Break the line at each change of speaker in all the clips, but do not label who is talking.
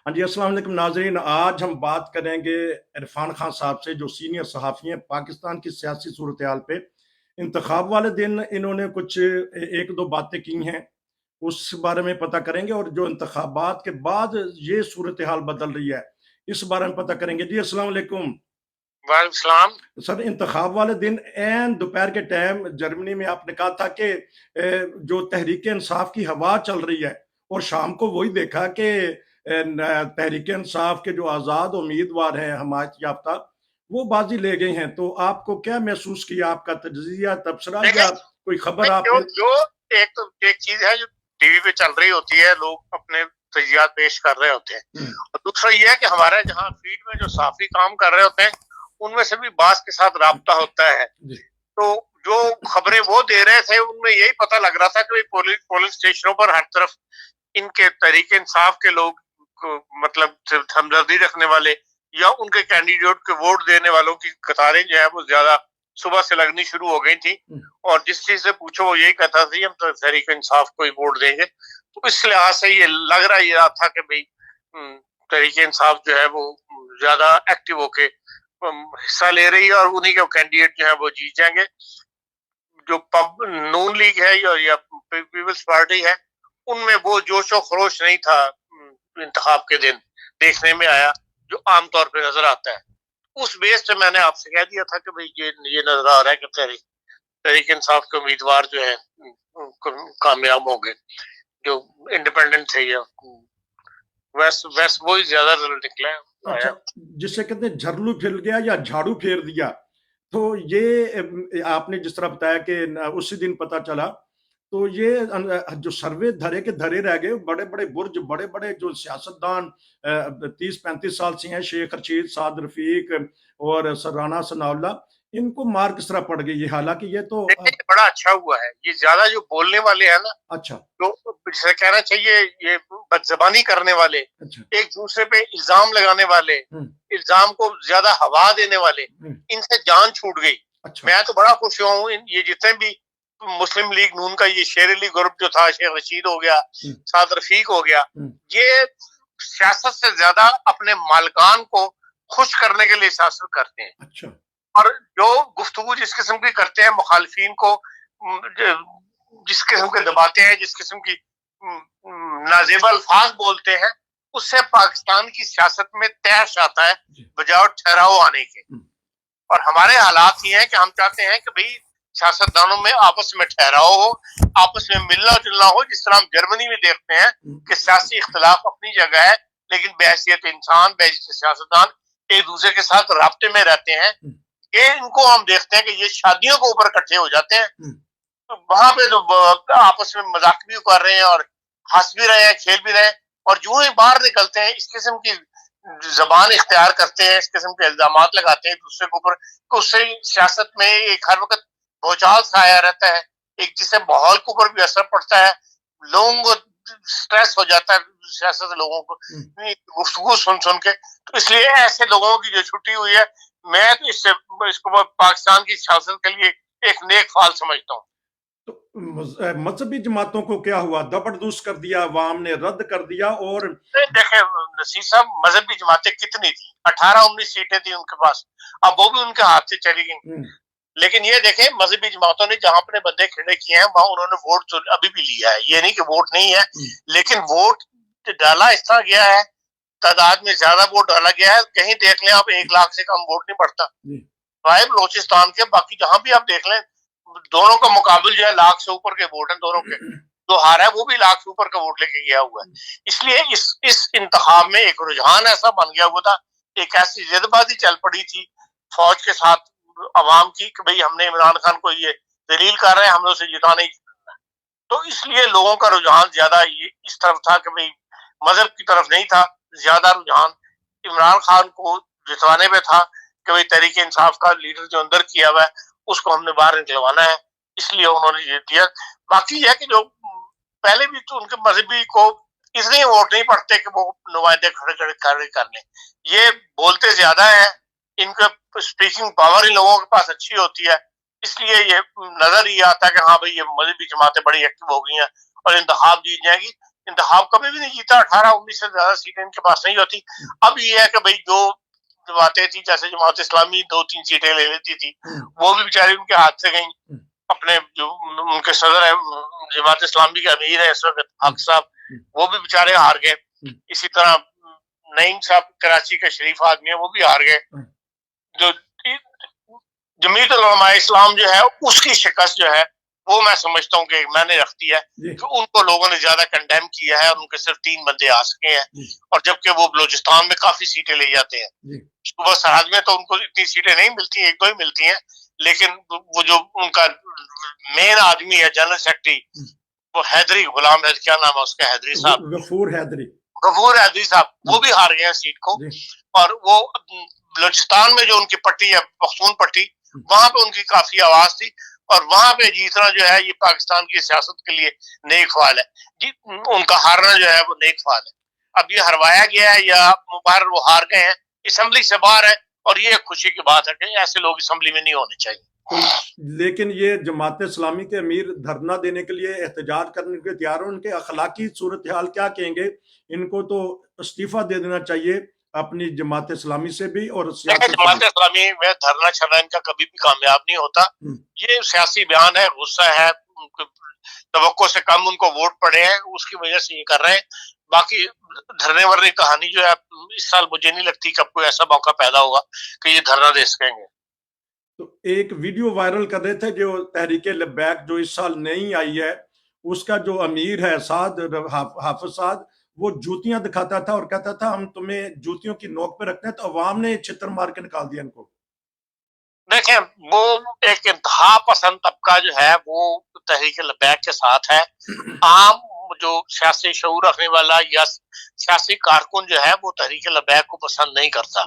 हाँ जी, अस्सलाम वालेकुम नाज़रीन। आज हम बात करेंगे इरफान खान साहब से, जो सीनियर सहाफ़ी हैं, पाकिस्तान की सियासी सूरत-ए-हाल पे। इंतखाब वाले दिन इन्होंने कुछ 1-2 बातें की हैं, उस बारे में पता करेंगे, और जो इंतखाबात के बाद ये सूरत-ए-हाल बदल रही है, इस बारे में पता करेंगे। जी, अस्सलाम वालेकुम।
वालेकुम सलाम।
सर, इंतखाब वाले दिन ऐन दोपहर के टाइम जर्मनी में आपने कहा था कि जो तहरीक इंसाफ की हवा चल रही है, और शाम को वही देखा कि तहरीक इंसाफ के जो आज़ाद उम्मीदवार हैं हमायत याफ्ता, वो बाजी ले गए हैं। तो आपको क्या महसूस किया, आपका तजिया तबसरा,
देखें,
या कोई खबर
जो
आपने?
जो एक चीज है जो टीवी पे चल रही होती है, लोग अपने तजियात पेश कर रहे होते हैं,
हम्म,
और दूसरा ये है कि हमारे जहाँ फील्ड में जो साफी काम कर रहे होते हैं, उनमें से भी बास के साथ राब्ता होता है।
जी,
तो जो खबरें वो दे रहे थे, उनमें यही पता लग रहा था कि पोलिंग स्टेशनों पर हर तरफ इनके तरीके इंसाफ के लोग मतलब हमदर्दी रखने वाले या उनके कैंडिडेट के वोट देने वालों की कतारें जो है वो ज्यादा सुबह से लगनी शुरू हो गई थी।
हम्म,
और जिस चीज से पूछो वो यही कहता था हम तो तहरीक इंसाफ को ही वोट देंगे। तो इस लिहाज से ये लग रहा था कि भाई तहरीक इंसाफ जो है वो ज्यादा एक्टिव होके हिस्सा ले रही है और उन्हीं के कैंडिडेट जो है वो जीत जाएंगे। जो नून लीग है या पीपल्स पार्टी है, उनमें वो जोशो खरोश नहीं था इंतखाब के दिन देखने में आया, जो आमतौर पे नजर आता है। उस बेस पे मैंने आपसे कह दिया था कि भाई ये नजर आ रहा है कि तहरीक इंसाफ के उम्मीदवार जो है कामयाब होंगे, जो इंडिपेंडेंट थे या वैस वैस वो ही ज्यादा रिजल्ट निकला
अच्छा,
आया।
जिससे कहते हैं झरलू फिर गया या झाड़ू फेर दिया। तो ये आपने जिस तरह बताया कि उसी दिन पता चला, तो ये जो सर्वे धरे के धरे रह गए, बड़े बड़े बुर्ज, बड़े बड़े जो सियासतदान 30-35 साल से हैं, शेख रशीद, साद रफीक और सराना सनाउल्ला, इनको मार किस तरह पड़ गई है, हालांकि ये तो
देखिए, बड़ा अच्छा हुआ है, ये ज्यादा जो बोलने वाले हैं ना,
अच्छा,
जो जिसे कहना चाहिए ये बदजबानी करने वाले,
अच्छा,
एक दूसरे पे इल्जाम लगाने वाले,
हम्म,
इल्जाम को ज्यादा हवा देने वाले,
हम्म,
इनसे जान छूट गई।
अच्छा,
मैं तो बड़ा खुश हुआ हूँ। ये जितने भी मुस्लिम लीग नून का ये शेर अली ग्रुप जो था, शेख रशीद हो गया,
हम्म,
साद रफीक हो गया,
हम्म,
ये सियासत से ज्यादा अपने मालकान को खुश करने के लिए सियासत करते हैं।
अच्छा,
और जो गुफ्तगू जिस किस्म की करते हैं मुखालफिन को, जिस किस्म के दबाते हैं, जिस किस्म की नाजेबा अल्फाज बोलते हैं, उससे पाकिस्तान की सियासत में तैश आता है
जी,
बजाय ठहराव आने के।
हम्म,
और हमारे हालात ये हैं कि हम चाहते हैं कि भाई सियासतदानों में आपस में ठहराव हो, आपस में मिलना जुलना हो, जिस तरह हम जर्मनी में देखते हैं
हम्म,
कि सियासी इख्तलाफ अपनी जगह है, लेकिन बहैसियत इंसान, बहैसियत सियासतदान एक दूसरे के साथ राब्ते में रहते हैं।
हम्म,
ये इनको हम देखते हैं कि ये शादियों के ऊपर इकट्ठे हो जाते हैं,
हम्म,
तो वहां पे तो आपस में मजाक भी कर रहे हैं और हंस भी रहे हैं, खेल भी रहे हैं, और जो ही बाहर निकलते हैं इस किस्म की जबान इख्तियार करते हैं, इस किस्म के इल्जाम लगाते हैं एक दूसरे के ऊपर, तो उससे सियासत में एक हर वक्त भूचाल सा आया रहता है। एक जिससे माहौल के ऊपर भी असर पड़ता है, लोगों को स्ट्रेस हो जाता है, सियासत लोगों को
हम्म।
गुफ्तगू सुन सुन के। तो इसलिए ऐसे लोगों की जो छुट्टी हुई है, मैं तो इसको पाकिस्तान की सियासत के लिए एक नेक फाल समझता हूँ।
तो मजहबी जमातों को क्या हुआ, दबरदूस कर दिया, अवाम ने रद्द कर दिया, और
देखे नसीर साहब, मजहबी जमातें कितनी थी, 18-19 सीटें थी उनके पास, अब वो भी उनके हाथ से चली गई।
हम्म,
लेकिन ये देखें, मजहबी जमातों ने जहां अपने बंदे खड़े किए हैं वहां उन्होंने वोट तो अभी भी लिया है, ये नहीं कि वोट नहीं है,
हम्म,
लेकिन वोट डाला इस तरह गया है, तादाद में ज्यादा वोट डाला गया है। कहीं देख लें आप, 1 लाख से कम वोट नहीं पड़ता
जी,
ट्राइब बलोचिस्तान के, बाकी जहां भी आप देख लें, दोनों का मुकाबल जो है लाख से ऊपर के वोट हैं दोनों के। जो हारा है वो भी लाख से ऊपर का वोट लेके गया हुआ है। इसलिए इस इंतखाब में एक रुझान ऐसा बन गया हुआ था, एक ऐसी जिदबाजी चल पड़ी थी फौज के साथ अवाम की कि भाई हमने इमरान खान को ये दलील कर रहे हैं, हमने उसे जिताने ही। तो इसलिए लोगों का रुझान ज्यादा ये इस तरफ था कि भाई मजहब की तरफ नहीं था, ज्यादा रुझान इमरान खान को जितवाने में था कि भाई तहरीक इंसाफ का लीडर जो अंदर किया हुआ है उसको हमने बाहर निकलवाना है, इसलिए उन्होंने ये दिया। बाकी यह कि जो पहले भी तो उनके मजहबी को इसलिए वोट नहीं पड़ते कि वो नुमाइंदे खड़े खड़े खड़े कर लें, ये बोलते ज्यादा है, इनका स्पीकिंग पावर इन लोगों के पास अच्छी होती है, इसलिए ये नजर ये आता है कि हाँ भाई ये मजहबी जमातें बड़ी एक्टिव हो गई हैं और इंतखाब जीत जाएगी। इंतखाब कभी भी नहीं जीता, 18-19 से ज्यादा सीटें इनके पास नहीं होती। अब ये है कि भाई जो बातें थी, जैसे जमात इस्लामी 2-3 सीटें ले लेती थी, वो भी बेचारी उनके हाथ से गई। अपने जो उनके सदर है जमात इस्लामी के अमीर है इस वक्त हक साहब, वो भी बेचारे हार गए। इसी तरह नईम साहब कराची के शरीफ आदमी है, वो भी हार गए। जो जमीयत उलमा इस्लाम जो है उसकी शिकस्त जो है वो मैं समझता हूँ कि मैंने रख दी है कि उनको लोगों ने ज्यादा कंडेम किया है और उनके सिर्फ 3 बंदे आ सके हैं, और जबकि वो बलूचिस्तान में काफी सीटें ले जाते हैं। सुबह सरहद में तो उनको इतनी सीटें नहीं मिलती, 1-2 ही मिलती हैं, लेकिन वो जो उनका मेन आदमी है जनरल सेक्रेटरी, वो हैदरी, गुलाम है, क्या नाम है उसका, हैदरी साहब, गफूर हैदरी साहब, वो भी हार गए हैं सीट को। और वो बलूचिस्तान में जो उनकी पट्टी है पख्तून पट्टी, वहां पे उनकी काफी आवाज थी, और वहां पे जीतना जो है ये पाकिस्तान की सियासत के लिए नेक ख्वाल है। उनका हारना जो है वो नेक ख्वाल है। अब ये हरवाया गया है या बाहर वो हार गए हैं, असेंबली से बाहर है, और ये खुशी की बात है कि ऐसे लोग असेंबली में नहीं होने चाहिए।
लेकिन ये जमात इस्लामी के अमीर धरना देने के लिए, एहतजाज करने के तैयार हो, उनके अखलाकी सूरत हाल क्या कहेंगे? इनको तो इस्तीफा दे देना चाहिए अपनी जमात इस्लामी से भी और
जमात इस्लामी में धरना छड़ना इनका कभी भी कामयाब नहीं होता। ये सियासी बयान है, गुस्सा है, तवक्को से कम उनको वोट पड़े हैं, उसकी वजह से ये कर रहे हैं। बाकी धरने वरने कहानी जो है इस साल मुझे नहीं लगती कि अब कोई ऐसा मौका पैदा होगा कि ये धरना दे सकेंगे।
तो एक वीडियो वायरल कर रहे थे जो तहरीके लब्बैक जो इस साल नहीं आई है, उसका जो अमीर है साद हाफिज साद, वो जूतियां दिखाता था और कहता था हम तुम्हें जूतियों की नोक पे रखते हैं, तो अवाम ने छितर मार के निकाल दिया इनको।
देखें, वो एक इंतहा पसंद तबका जो है वो तहरीक लब्बैक के साथ है। आम जो सियासी शऊर रखने वाला या सियासी कारकुन जो है वो तहरीक लब्बैक को पसंद नहीं करता।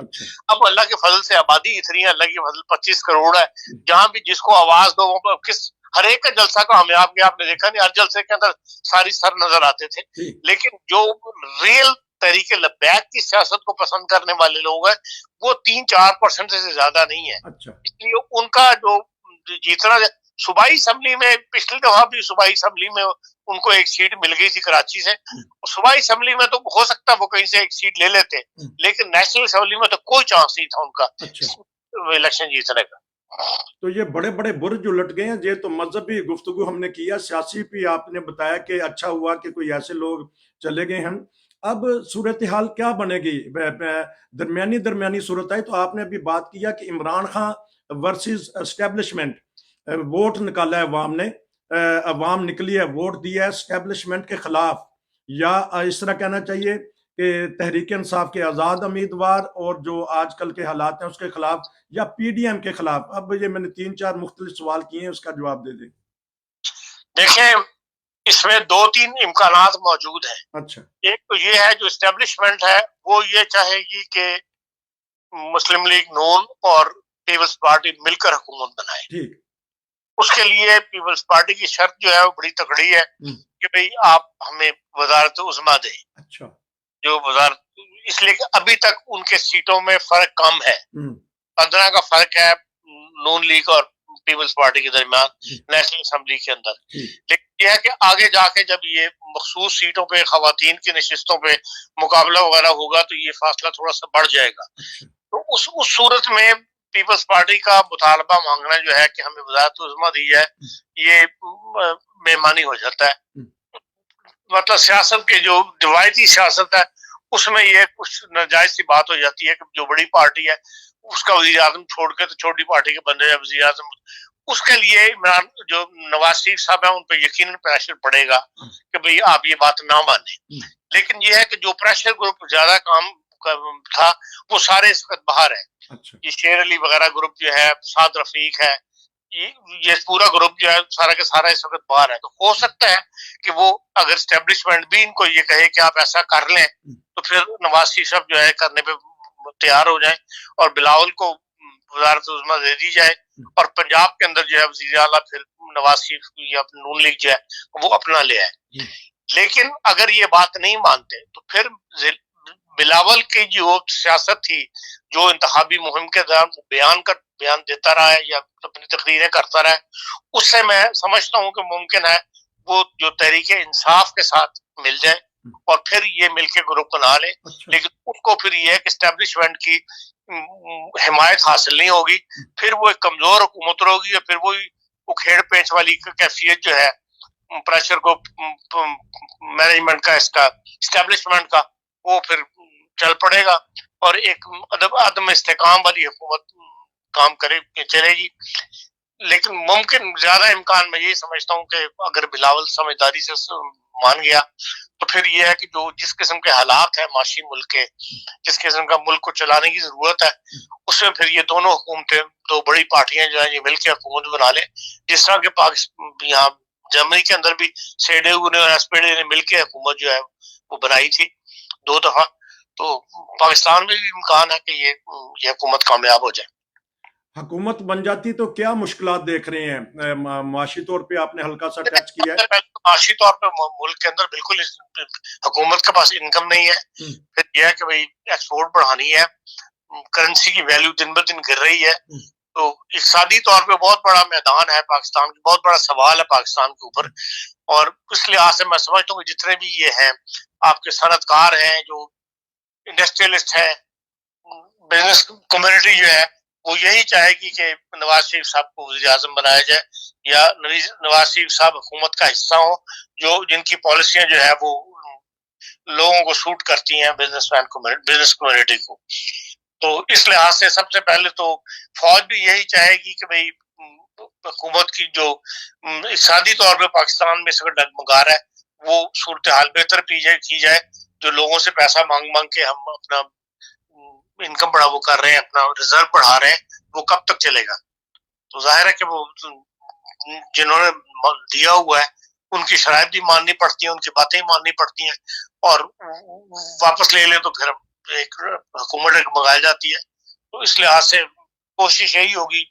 अब अल्लाह के फजल से आबादी इतनी है, अल्लाह के फजल 25 करोड़ है, जहां भी जिसको आवाज दो वो किस हर एक का जलसा कामयाब गया। आपने देखा नहीं, हर जलसे के अंदर सारी सर नजर आते थे। लेकिन जो रियल तहरीक लब्बैक की सियासत को पसंद करने वाले लोग हैं वो 3-4% से ज्यादा नहीं है। इसलिए उनका जो जीतना, सूबाई असेंबली में पिछली दफा भी सूबाई असेंबली में उनको एक सीट मिल गई थी कराची से। सूबाई असेंबली में तो हो सकता है वो कहीं से एक सीट ले लेते, लेकिन नेशनल असेंबली में तो कोई चांस नहीं था उनका इलेक्शन जीतने का।
तो ये बड़े बड़े बुर्ज जो लट गए हैं, ये तो मजहबी गुफ्तगू हमने किया, सियासी भी आपने बताया कि अच्छा हुआ कि कोई ऐसे लोग चले गए हैं। अब सूरत हाल क्या बनेगी? दरमियानी सूरत है। तो आपने अभी बात किया कि Imran Khan versus establishment, vote निकाला है अवाम ने, अवाम निकली है, वोट दिया है एस्टेब्लिशमेंट के खिलाफ, या इस तरह कहना चाहिए कि तहरीक इंसाफ के आज़ाद उम्मीदवार और जो आजकल के हालात हैं उसके खिलाफ, या पीडीएम के खिलाफ? अब ये मैंने 3-4 मुख्तलिफ सवाल किए हैं, उसका जवाब दे दें।
देखें, इसमें 2-3 इम्कानात मौजूद हैं।
अच्छा,
एक तो ये है जो एस्टेब्लिशमेंट है वो ये चाहेगी कि मुस्लिम लीग नून और पीपल्स पार्टी मिलकर हुकूमत बनाए।
ठीक।
उसके लिए पीपल्स पार्टी की शर्त जो है वो बड़ी तगड़ी है कि भाई आप हमें वजारत उज़्मा दें।
अच्छा।
जो वजारत, इसलिए कि अभी तक उनके सीटों में फर्क कम है, 15 का फर्क है नून लीग और पीपल्स पार्टी के दरमियान नेशनल असेंबली के अंदर। लेकिन यह है कि आगे जाके जब ये मखसूस सीटों पे खवातीन की नशिस्तों पे मुकाबला वगैरह होगा तो ये फासला थोड़ा सा बढ़ जाएगा। तो उस सूरत में पीपल्स पार्टी का मुतालबा मांगना जो है कि हमें वजारत उज़्मा दी जाए, ये बेईमानी हो जाता है। मतलब सियासत के जो रिवायती सियासत है उसमें ये कुछ नाजायज सी बात हो जाती है कि जो बड़ी पार्टी है उसका वज़ीर आज़म छोड़ के तो छोटी पार्टी के बंदे वज़ीर आज़म, उसके लिए इमरान जो नवाज शरीफ साहब है उन पर यकीनन प्रेशर पड़ेगा कि भाई आप ये बात ना माने। लेकिन ये है कि जो प्रेशर ग्रुप ज्यादा काम था वो सारे इस वक्त बाहर है।
अच्छा।
ये शेर अली वगैरह ग्रुप जो है, साद रफीक है, ये पूरा ग्रुप जो है सारा के सारा इस वक्त बाहर है। तो हो सकता है कि वो अगर एस्टेब्लिशमेंट भी इनको ये कहे कि आप ऐसा कर लें तो फिर नवाज शरीफ साहब जो है करने पे तैयार हो जाए और बिलावल को वजारत उज़्मा दे दी जाए, और पंजाब के अंदर जो है वज़ीर आला फिर नवाज शरीफ या नून लीग जो है वो अपना ले आए। लेकिन अगर ये बात नहीं मानते तो फिर बिलावल की जो सियासत थी, जो इंतखाबी मुहिम के दौरान बयान देता रहा है या अपनी तकरीरें करता रहा है, उससे मैं समझता हूँ कि मुमकिन है वो जो तहरीक इंसाफ के साथ मिल जाए और फिर ये मिलके ग्रुप बना ले।
अच्छा।
लेकिन उसको फिर ये है कि एस्टेब्लिशमेंट की हिमायत हासिल नहीं होगी, फिर वो एक कमजोर हुकूमत होगी, और फिर वो खेड़ पेच वाली कैफियत जो है प्रेशर को मैनेजमेंट का, इसका एस्टेब्लिशमेंट का, वो फिर चल पड़ेगा और एक अदम इस्तेकाम वाली हुकूमत काम करे चलेगी। लेकिन मुमकिन ज्यादा इम्कान मैं यही समझता हूँ कि अगर बिलावल समझदारी से मान गया तो फिर यह है कि जो जिस किस्म के हालात है माशी मुल्क के, जिस किस्म का मुल्क को चलाने की जरूरत है, उसमें फिर ये दोनों हुकूमतें, दो बड़ी पार्टियां जो है ये मिलकर हुकूमत बना ले। जिस तरह के पाकिस्तान यहाँ जर्मनी के अंदर भी CDU ने और SPD ने मिलकर हुकूमत जो है वो बनाई थी 2 दफा, तो पाकिस्तान में भी इम्कान है कि ये हुकूमत कामयाब हो जाए।
हुकूमत बन जाती तो क्या मुश्किलात देख रहे हैं? माशी तौर पे आपने हल्का सा टच किया है।
माशी तौर पे मुल्क के अंदर बिल्कुल हुकूमत के पास इनकम नहीं है। फिर यह है कि भाई एक्सपोर्ट बढ़ानी है, करेंसी की वैल्यू दिन ब दिन गिर रही है, तो इक़्तिसादी तौर पे बहुत बड़ा मैदान है पाकिस्तान की, बहुत बड़ा सवाल है पाकिस्तान के ऊपर। और इस लिहाज से मैं समझता हूँ कि जितने भी ये हैं आपके सनतकार हैं, जो इंडस्ट्रियलिस्ट है, बिजनेस कम्युनिटी जो है वो यही चाहेगी कि नवाज शरीफ साहब को वज़ीर-ए-आज़म बनाया जाए, या नवाज शरीफ साहब हुकूमत का हिस्सा हो, जो जिनकी पॉलिसियां जो है वो लोगों को सूट करती हैं, बिजनेस कम्युनिटी को। तो इस लिहाज से सबसे पहले तो फौज भी यही चाहेगी कि भाई हुकूमत की जो इक़्तिसादी तौर पे पाकिस्तान में इसका डगमगा रहा है, वो सूरत हाल बेहतर की जाए। जो लोगों से पैसा मांग मांग के हम अपना इनकम बढ़ा वो कर रहे हैं, अपना रिजर्व बढ़ा रहे हैं, वो कब तक चलेगा? तो जाहिर है कि वो जिन्होंने दिया हुआ है उनकी शराइत भी माननी पड़ती है, उनकी बातें माननी पड़ती हैं, और वापस ले लें तो फिर एक हुकूमत मंगाई जाती है। तो इस लिहाज से कोशिश यही होगी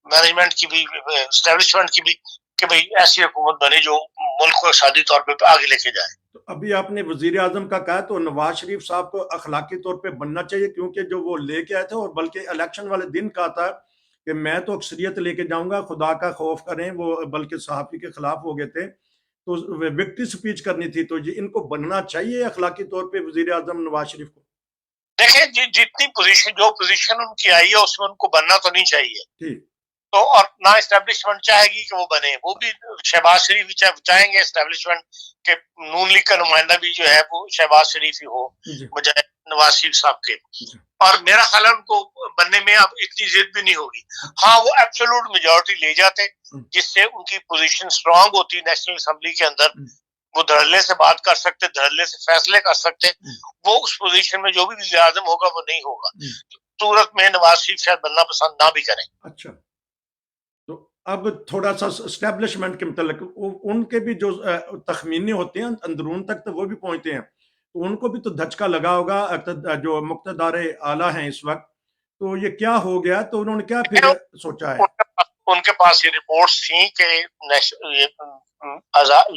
मैनेजमेंट की भी, एस्टेब्लिशमेंट की भी, कि भाई ऐसी हुकूमत बने जो मुल्क को इक़्तिसादी तौर पे आगे लेके जाए।
तो अभी आपने वज़ीर-ए-आज़म का कहा, तो नवाज शरीफ साहब को अखलाकी तौर पे बनना चाहिए, क्योंकि जो वो लेके आए थे, और बल्कि इलेक्शन वाले दिन कहा था कि मैं तो अक्सरियत लेके जाऊंगा, खुदा का खौफ करें, वो बल्कि सहाफ़ी के खिलाफ हो गए थे, तो विक्ट्री स्पीच करनी थी। तो ये इनको बनना चाहिए अखलाकी तौर पे वज़ीर-ए-आज़म नवाज शरीफ को?
देखिए जितनी पोजीशन, जो पोजीशन उनकी आई है उसमें उनको बनना तो नहीं चाहिए,
ठीक।
तो और ना एस्टेब्लिशमेंट चाहेगी कि वो बने, वो भी शहबाज शरीफ भी चाहेंगे एस्टेब्लिशमेंट के नून लीग का नुमाइंदा भी जो है वो शहबाज शरीफ ही हो बजाय नवाज शरीफ साहब के। और मेरा ख्याल है उनको बनने में अब इतनी जिद भी नहीं होगी। हाँ, वो एब्सोल्यूट मेजॉरिटी ले जाते, जिससे उनकी पोजीशन स्ट्रांग होती नेशनल असेंबली के अंदर, वो धड़ल्ले से बात कर सकते, धड़ल्ले से फैसले कर सकते। वो उस पोजीशन में जो भी वज़ीर-ए-आज़म होगा वो नहीं होगा, सूरत में नवाज शरीफ शायद बनना पसंद ना भी करें।
अच्छा, तो अब थोड़ा सा एस्टेब्लिशमेंट के मतलब उनके भी जो तखमीने होते हैं अंदरून तक, तो वो भी पहुंचते हैं, तो उनको भी तो धचका लगा होगा जो मुक़्तदार आला हैं इस वक्त, तो ये क्या हो गया, तो उन्होंने क्या फिर सोचा है?
उनके पास ये रिपोर्ट्स थी कि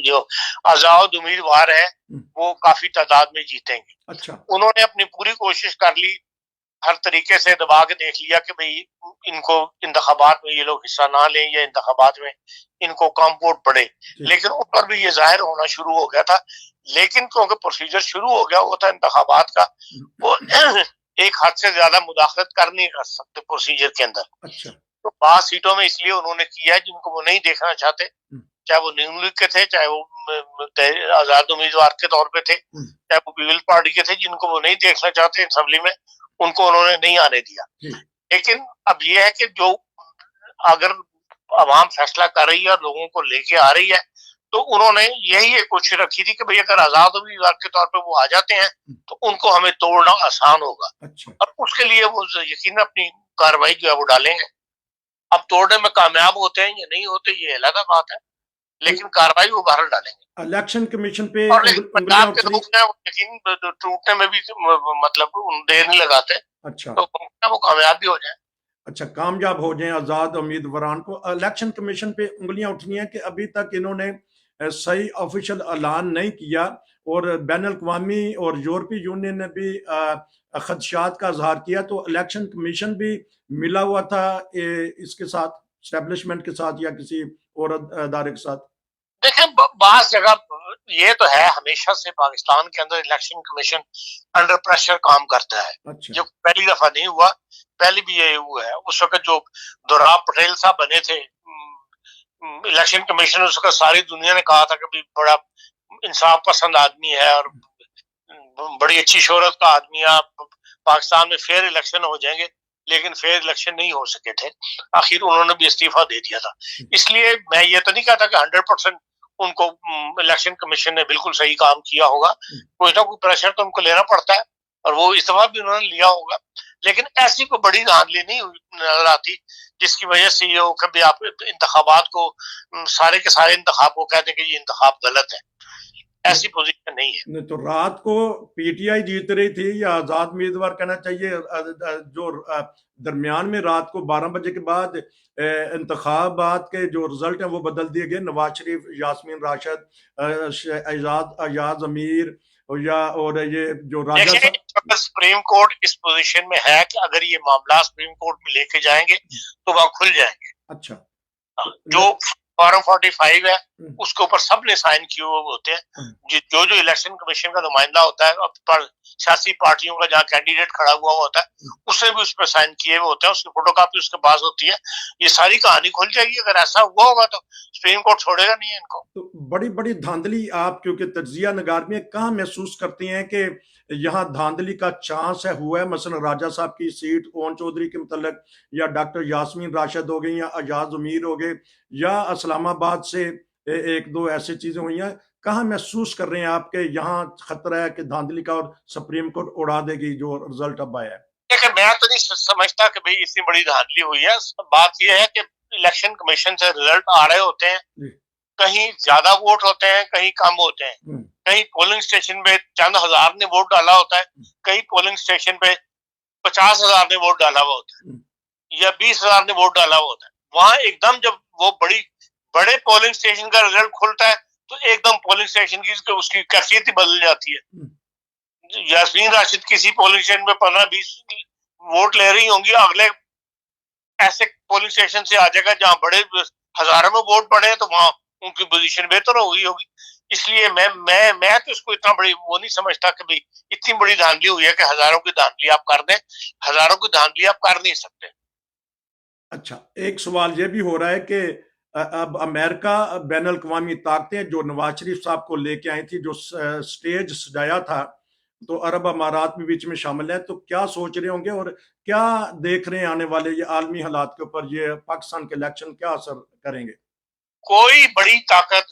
जो आजाद उम्मीदवार है वो काफी तादाद में जीतेंगे।
अच्छा।
उन्होंने अपनी पूरी कोशिश कर ली, हर तरीके से दबा के देख लिया कि भाई इनको इंतखाबात में ये लोग हिस्सा ना लें, या इंतखाबात में इनको कम वोट पड़े, लेकिन उन पर भी ये जाहिर होना शुरू हो गया था। लेकिन क्योंकि प्रोसीजर शुरू हो गया हुआ था इंतखाबात का, वो एक हद से ज्यादा मुदाखलत कर नहीं कर सकते प्रोसीजर के अंदर।
अच्छा।
तो 5 सीटों में इसलिए उन्होंने किया जिनको वो नहीं देखना चाहते, चाहे वो न्यू लीग के थे, चाहे वो आजाद उम्मीदवार के तौर पे थे, चाहे वो पीपल्स पार्टी के थे, जिनको वो नहीं देखना चाहते असेंबली में, उनको उन्होंने नहीं आने दिया। लेकिन अब ये है कि जो अगर आवाम फैसला कर रही है और लोगों को लेके आ रही है, तो उन्होंने यही एक कोशिश रखी थी कि भाई अगर आजाद उम्मीदवार के तौर पे वो आ जाते हैं तो उनको हमें तोड़ना आसान होगा।
अच्छा।
और उसके लिए वो यकीन अपनी कार्रवाई जो है वो डालेंगे। अब तोड़ने में कामयाब होते हैं या नहीं होते ये अलग बात है, लेकिन कार्रवाई वो बाहर डालेंगे।
इलेक्शन कमीशन पे
पंजाब के लोग हैं लेकिन टूटने में भी मतलब देर नहीं लगाते।
अच्छा।
तो वो कामयाब भी हो जाए।
अच्छा, कामयाब हो जाएं आज़ाद उम्मीदवारान को। इलेक्शन कमीशन पे उंगलियां उठनी है कि अभी तक इन्होंने सही ऑफिशियल ऐलान नहीं किया, और बैन अल-अक़वामी और यूरोपीय यूनियन ने भी खदशात का इजहार किया, तो इलेक्शन कमीशन भी मिला हुआ था इसके साथ, एस्टेब्लिशमेंट के साथ, या किसी और अदारे के साथ?
देखिए बास जगह ये तो है, हमेशा से पाकिस्तान के अंदर इलेक्शन कमीशन अंडर प्रेशर काम करता है।
अच्छा।
जो पहली दफा नहीं हुआ, पहले भी ये हुआ है। उस वक्त जो दोराब पटेल साहब बने थे इलेक्शन कमीशन, उस वक्त सारी दुनिया ने कहा था कि भाई बड़ा इंसाफ पसंद आदमी है और बड़ी अच्छी शोहरत का आदमी है, पाकिस्तान में फेयर इलेक्शन हो जाएंगे। लेकिन फेयर इलेक्शन नहीं हो सके थे, आखिर उन्होंने भी इस्तीफा दे दिया था। इसलिए मैं ये तो नहीं कहता कि 100% उनको इलेक्शन कमीशन ने बिल्कुल सही काम किया होगा। कोई ना कोई प्रेशर तो उनको लेना पड़ता है और वो इस्तीफा भी उन्होंने लिया होगा। लेकिन ऐसी कोई बड़ी धांधली नहीं नजर आती जिसकी वजह से ये हो कभी आप इंतखाबात को सारे के सारे इंतखाब को कहते हैं कि ये इंतखाब गलत है। ऐसी पोजीशन नहीं है।
नहीं तो रात को पीटीआई जीत रही थी या आजाद उम्मीदवार कहना चाहिए, जो दरमियान में रात को 12 बजे के बाद इंतखाबात के जो रिजल्ट हैं वो बदल दिए गए। नवाज शरीफ, यास्मीन राशिद, अयाज अमीर और ये जो राजा
देखिए सुप्रीम कोर्ट इस पोजीशन में है कि अगर ये मामला सुप्रीम कोर्ट में लेके जाएंगे तो वहां खुल जाएंगे।
अच्छा।
जो फॉर्म 45 है उसके ऊपर सबने साइन किए हुए होते हैं। जो जो इलेक्शन कमीशन का नुमाइंदा होता है पर सियासी पार्टियों का जहाँ कैंडिडेट खड़ा हुआ होता है उससे भी उस पर साइन किए हुए होते हैं, उसकी फोटोकॉपी उसके पास होती है। ये सारी कहानी खुल जाएगी। अगर ऐसा हुआ होगा तो सुप्रीम कोर्ट छोड़ेगा नहीं है इनको।
तो बड़ी बड़ी धांधली आप क्योंकि तज्जिया नगार में कहाँ महसूस करती हैं कि यहाँ धांधली का चांस है हुआ है? मसलन राजा साहब की सीट ओन चौधरी के मतलब, या डॉक्टर यास्मीन राशिद हो गई, या अजाज उमीर हो गए, या इस्लामाबाद से एक दो ऐसी चीजें हुई हैं। कहाँ महसूस कर रहे हैं आपके यहाँ खतरा है कि धांधली का और सुप्रीम कोर्ट उड़ा देगी जो रिजल्ट अब आया है?
देखिए मैं तो नहीं समझता कि भाई इतनी बड़ी धांधली हुई है। बात यह है कि इलेक्शन कमीशन से रिजल्ट आ रहे होते हैं, कहीं ज्यादा वोट होते हैं, कहीं कम होते हैं। कहीं पोलिंग स्टेशन पे चंद हजार ने वोट डाला होता है, कहीं पोलिंग स्टेशन पे 50,000 ने वोट डाला हुआ होता है या 20,000 ने वोट डाला हुआ होता है। वहां एकदम जब वो बड़े पोलिंग स्टेशन का रिजल्ट खुलता है तो एकदम पोलिंग स्टेशन की उसकी कैफियत ही बदल जाती है। यास्मीन राशिद किसी पोलिंग स्टेशन में 15-20 वोट ले रही होंगी, अगले ऐसे पोलिंग स्टेशन से आ जाएगा जहां बड़े हजारों में वोट पड़े तो वहां उनकी पोजीशन बेहतर हो गई होगी। इसलिए मैं तो इसको इतना बड़ी वो नहीं समझता कि भाई इतनी बड़ी धांधली हुई है कि हजारों की धांधली आप कर दें। हजारों की धांधली आप कर नहीं सकते।
अच्छा, एक सवाल ये भी हो रहा है कि अब अमेरिका बैन अल-अक़वामी ताकतें जो नवाज शरीफ साहब को लेके आई थी, जो स्टेज सजाया था, तो अरब अमारात भी बीच में शामिल है। तो क्या सोच रहे होंगे और क्या देख रहे हैं आने वाले ये आलमी हालात के ऊपर, ये पाकिस्तान के इलेक्शन क्या असर करेंगे?
कोई बड़ी ताकत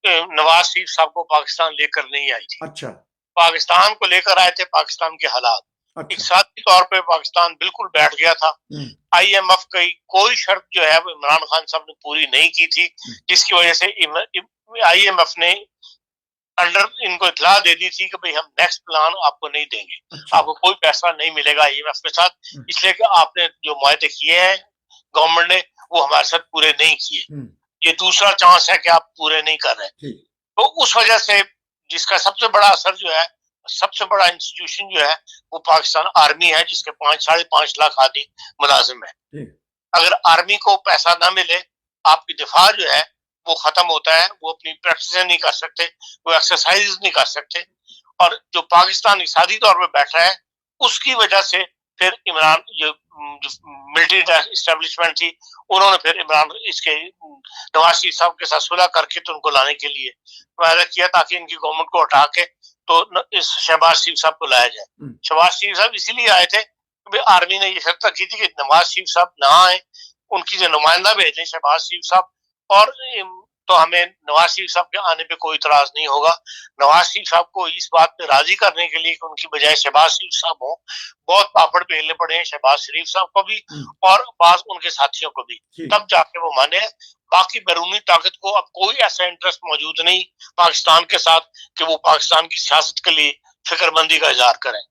नवाज शरीफ साहब को पाकिस्तान लेकर नहीं आई थी।
अच्छा।
पाकिस्तान को लेकर आए थे पाकिस्तान के हालात।
अच्छा।
इक़्तिसादी तौर पे पाकिस्तान बिल्कुल बैठ गया था। IMF की कोई शर्त जो है वो इमरान खान साहब ने पूरी नहीं की थी, जिसकी वजह से IMF ने इनको इत्तला दे दी थी कि भाई हम नेक्स्ट प्लान आपको नहीं देंगे। अच्छा। आपको कोई पैसा नहीं मिलेगा IMF के साथ, इसलिए कि आपने जो मुआहदे किए हैं गवर्नमेंट ने वो हमारे साथ पूरे नहीं किए। ये दूसरा चांस है कि आप पूरे नहीं कर रहे। तो उस वजह से जिसका सबसे बड़ा असर जो है, सबसे बड़ा इंस्टीट्यूशन जो है वो पाकिस्तान आर्मी है, जिसके 5-5.5 लाख आदमी मुलाजिम है। अगर आर्मी को पैसा ना मिले, आपकी दिफा जो है वो खत्म होता है, वो अपनी प्रैक्टिस नहीं कर सकते, वो एक्सरसाइज नहीं कर सकते। और जो पाकिस्तान इक़्तिसादी तौर पर बैठा है उसकी वजह से फिर इमरान जो मिलिट्री एस्टेब्लिशमेंट थी उन्होंने फिर इमरान इसके नवाज शरीफ साहब के साथ सुलह करके तो उनको लाने के लिए वायदा किया ताकि इनकी गवर्नमेंट को हटा के तो इस शहबाज शरीफ साहब को लाया जाए। शहबाज शरीफ साहब इसीलिए आए थे कि आर्मी ने ये शर्त रखी थी कि नवाज शरीफ साहब ना आए, उनकी जो नुमाइंदा भेजें शहबाज शरीफ साहब, और तो हमें नवाज शरीफ साहब के आने पे कोई इतराज नहीं होगा। नवाज शरीफ साहब को इस बात पे राजी करने के लिए कि उनकी बजाय शहबाज शरीफ साहब हो, बहुत पापड़ बेलने पड़े हैं शहबाज शरीफ साहब को भी और बाज उनके साथियों को भी, तब जाके वो माने। बाकी बैरूनी ताकत को अब कोई ऐसा इंटरेस्ट मौजूद नहीं पाकिस्तान के साथ कि वो पाकिस्तान की सियासत के लिए फिक्रमंदी का इजहार करें।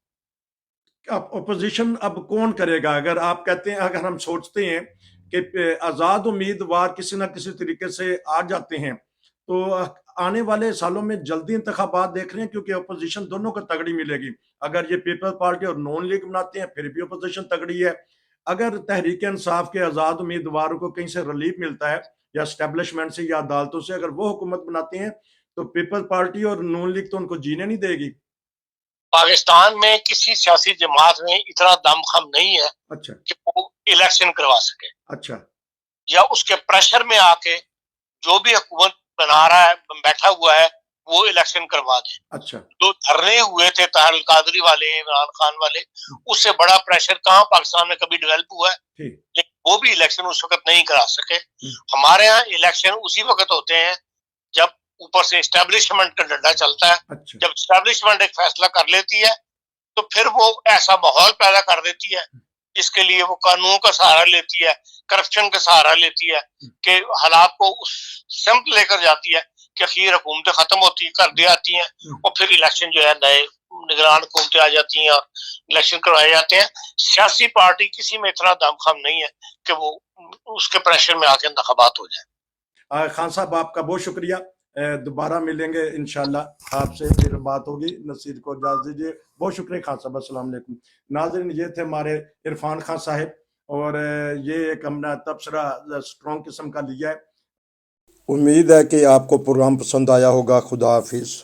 अब अपोजिशन अब कौन करेगा? अगर आप कहते हैं, अगर हम सोचते हैं कि आज़ाद उम्मीदवार किसी ना किसी तरीके से आ जाते हैं, तो आने वाले सालों में जल्दी इंतखाबात देख रहे हैं, क्योंकि अपोजिशन दोनों को तगड़ी मिलेगी। अगर ये पीपल्स पार्टी और नॉन लीग बनाते हैं फिर भी अपोजिशन तगड़ी है। अगर तहरीक इंसाफ के आज़ाद उम्मीदवारों को कहीं से रिलीफ मिलता है या एस्टेब्लिशमेंट से या अदालतों से, अगर वो हुकूमत बनाती हैं तो पीपल्स पार्टी और नून लीग तो उनको जीने नहीं देगी।
पाकिस्तान में किसी सियासी जमात में इतना दमखम नहीं है
अच्छा
कि वो इलेक्शन करवा सके,
अच्छा
या उसके प्रेशर में आके जो भी हुकूमत बना रहा है, बैठा हुआ है, वो इलेक्शन करवा दे।
अच्छा
जो धरने हुए थे ताहिर कादरी वाले, इमरान खान वाले, उससे बड़ा प्रेशर कहाँ पाकिस्तान में कभी डेवलप हुआ है?
ठीक।
लेकिन वो भी इलेक्शन उस वक्त नहीं करा सके। हमारे यहाँ इलेक्शन उसी वक्त होते हैं जब ऊपर से एस्टेब्लिशमेंट का डंडा चलता है।
अच्छा
जब एस्टेब्लिशमेंट एक फैसला कर लेती है तो फिर वो ऐसा माहौल पैदा कर देती है जिसके लिए वो कानून का सहारा लेती है, करप्शन का सहारा लेती है, कि हालात को उस सिमत लेकर जाती है कि आखिर हुकूमतें खत्म होती कर दी जाती हैं और फिर इलेक्शन जो है नए निगरान हुकूमतें आ जाती हैं और इलेक्शन करवाए जाते हैं। सियासी पार्टी किसी में इतना दमखम नहीं है कि वो उसके प्रेशर में आके इंतखाबात हो जाए।
खान साहब आपका बहुत शुक्रिया, दोबारा मिलेंगे इंशाल्लाह, आपसे फिर बात होगी। नसीर को इजाज़त दीजिए। बहुत शुक्रिया खान साहब, अस्सलाम वालेकुम। नाज़रीन, ये थे हमारे इरफान खान साहब, और ये एक हमने तबसरा स्ट्रॉन्ग किस्म का लिया है। उम्मीद है कि आपको प्रोग्राम पसंद आया होगा। खुदा हाफिज़।